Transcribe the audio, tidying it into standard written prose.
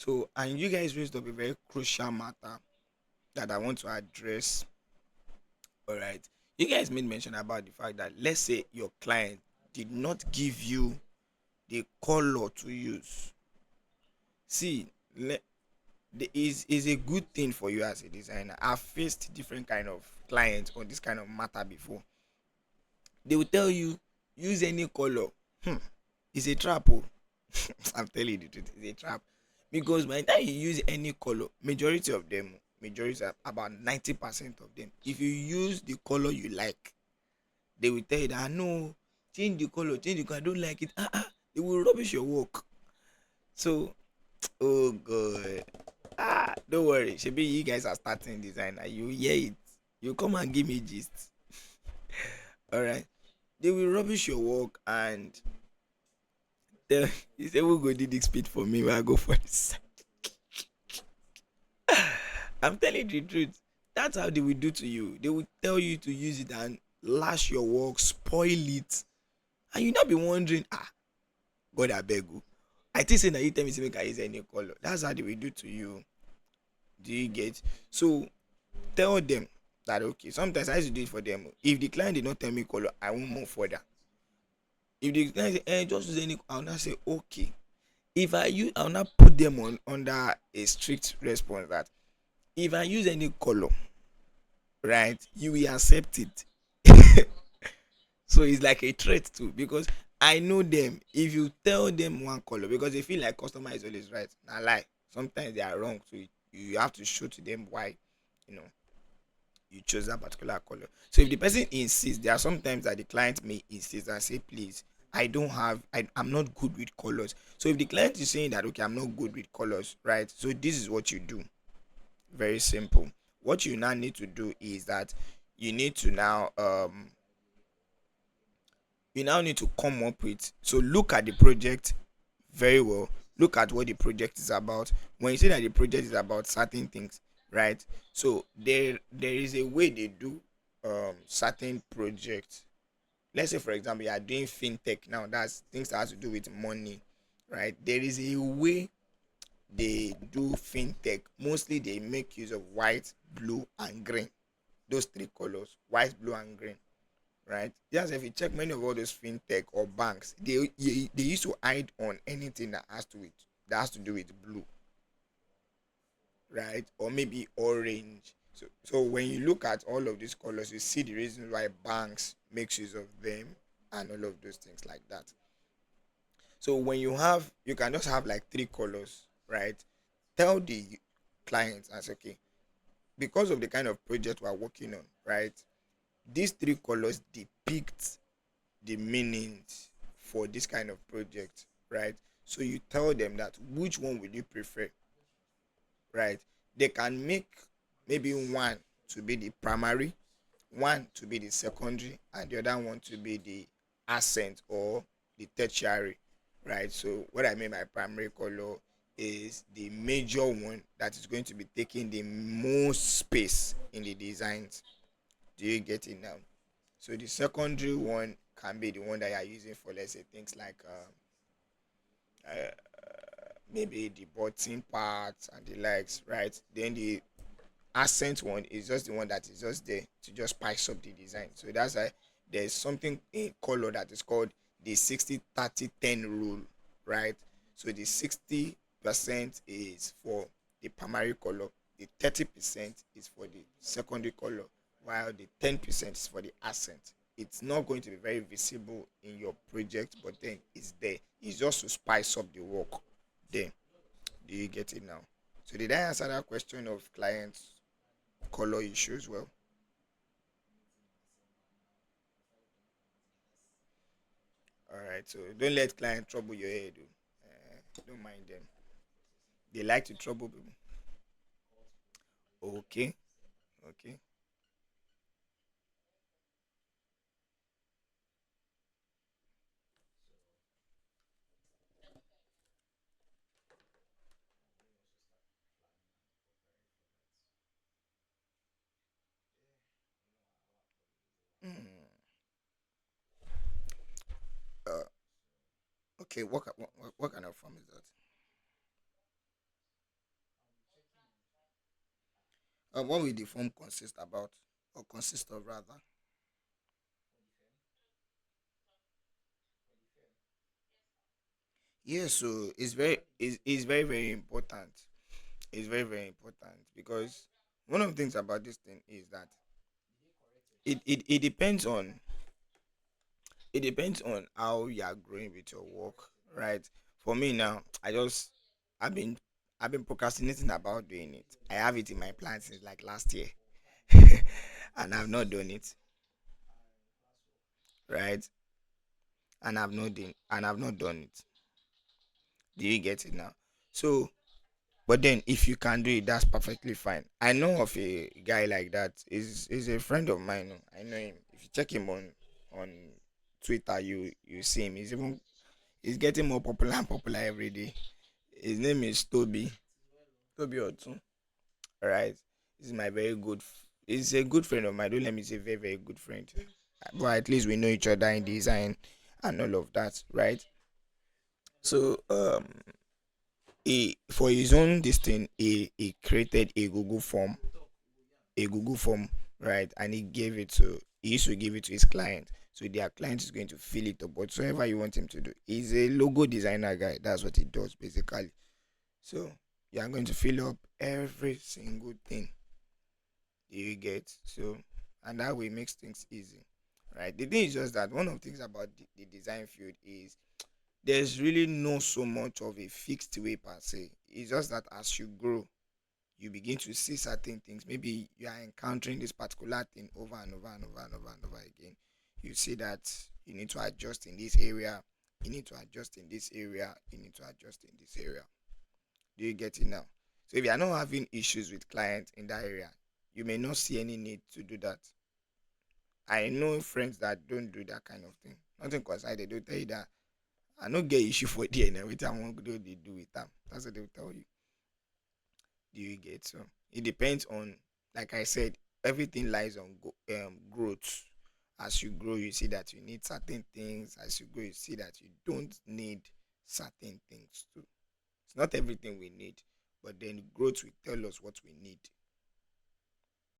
So, and you guys raised up a very crucial matter that I want to address. All right. You guys made mention about the fact that let's say your client did not give you the color to use. See, is a good thing for you as a designer. I've faced different kind of clients on this kind of matter before. They will tell you use any color. Hmm. It's a trap. Oh. I'm telling you the truth, it's a trap. Because by the time you use any color, majority of them, majority about 90% of them, if you use the color you like, they will tell you that no, change the color, I don't like it. They will rubbish your work. So, oh god. Don't worry. Shebi you guys are starting designer. You hear it. You come and give me gist. Alright. They will rubbish your work and tell you say who go do this speed for me when I go for this. I'm telling you the truth. That's how they will do to you. They will tell you to use it and lash your work, spoil it. And you not be wondering, God I beg you. I think say that you tell me to make I use any color. That's how they will do to you. Do you get? So tell them that okay. Sometimes I used to do it for them. If the client did not tell me color, I won't move further. If the client say, just use any, I'll not say okay. If I use, I'll not put them on under a strict response that if I use any color, right, you will accept it. So it's like a threat too because I know them. If you tell them one color, because they feel like customer is always right. Now lie. Sometimes they are wrong. So you have to show to them why, you know, you chose that particular color. So if the person insists, there are sometimes that the client may insist and say, please, I'm not good with colors. So if the client is saying that okay, I'm not good with colors, right? So this is what you do. Very simple. What you now need to do is that you need to now you now need to come up with, so look at the project very well, look at what the project is about. When you say that the project is about certain things, right, so there is a way they do certain projects. Let's say for example you are doing fintech now, that's things that has to do with money, right? There is a way they do fintech. Mostly they make use of white, blue and green, those three colors: white, blue and green, right? Yes, if you check many of all those fintech or banks, they used to hide on anything that has to do with blue, right? Or maybe orange. So when you look at all of these colors, you see the reason why banks makes use of them and all of those things like that. So when you can just have like three colors, right? Tell the client and say, okay, because of the kind of project we're working on, right? These three colors depict the meanings for this kind of project, right? So you tell them that which one would you prefer, right? They can make maybe one to be the primary, one to be the secondary, and the other one to be the accent or the tertiary, right? So what I mean by primary color is the major one that is going to be taking the most space in the designs. Do you get it now? So the secondary one can be the one that you are using for, let's say, things like uh, maybe the button parts and the legs, right? Then the accent one is just the one that is just there to just spice up the design. So that's why there's something in color that is called the 60-30-10 rule, right? So the 60% is for the primary color, the 30% is for the secondary color, while the 10% is for the accent. It's not going to be very visible in your project, but then it's there. It's just to spice up the work. There. Do you get it now? So did I answer that question of clients color issues well? All right. So don't let client trouble your head. Oh. Don't mind them. They like to trouble people. Okay. Okay. Mm. Uh, okay. What kind of farm is that? What will the form consist about, or consist of rather? Yes, so it's very very important. It's very very important because one of the things about this thing is that it depends on, how you are growing with your work, right? For me now, I've been I've been procrastinating about doing it. I have it in my plans since like last year, and I've not done it, right? I've not done it. Do you get it now? So, but then if you can do it, that's perfectly fine. I know of a guy like that. Is a friend of mine. I know him. If you check him on Twitter, you see him. He's getting more popular and popular every day. His name is Toby Otun. Alright. He's my very good. He's a good friend of mine. Don't let me say very very good friend. But at least we know each other in design and all of that, right? So he, for his own this thing, he created a Google form, right? And he used to give it to his client. So their client is going to fill it up whatsoever you want him to do. He's a logo designer guy. That's what he does basically. So you are going to fill up every single thing you get. So and that way makes things easy. Right. The thing is just that one of the things about the design field is there's really no so much of a fixed way per se. It's just that as you grow, you begin to see certain things. Maybe you are encountering this particular thing over and over and over and over and over again. You see that you need to adjust in this area, you need to adjust in this area, you need to adjust in this area. Do you get it now? So if you are not having issues with clients in that area, you may not see any need to do that. I know friends that don't do that kind of thing. Nothing concerned, they don't tell you that I don't get issue for there and every time one do they do with them. That's what they'll tell you. Do you get? So it depends on, like I said, everything lies on growth. As you grow, you see that you need certain things. As you grow, you see that you don't need certain things too. It's not everything we need, but then growth will tell us what we need.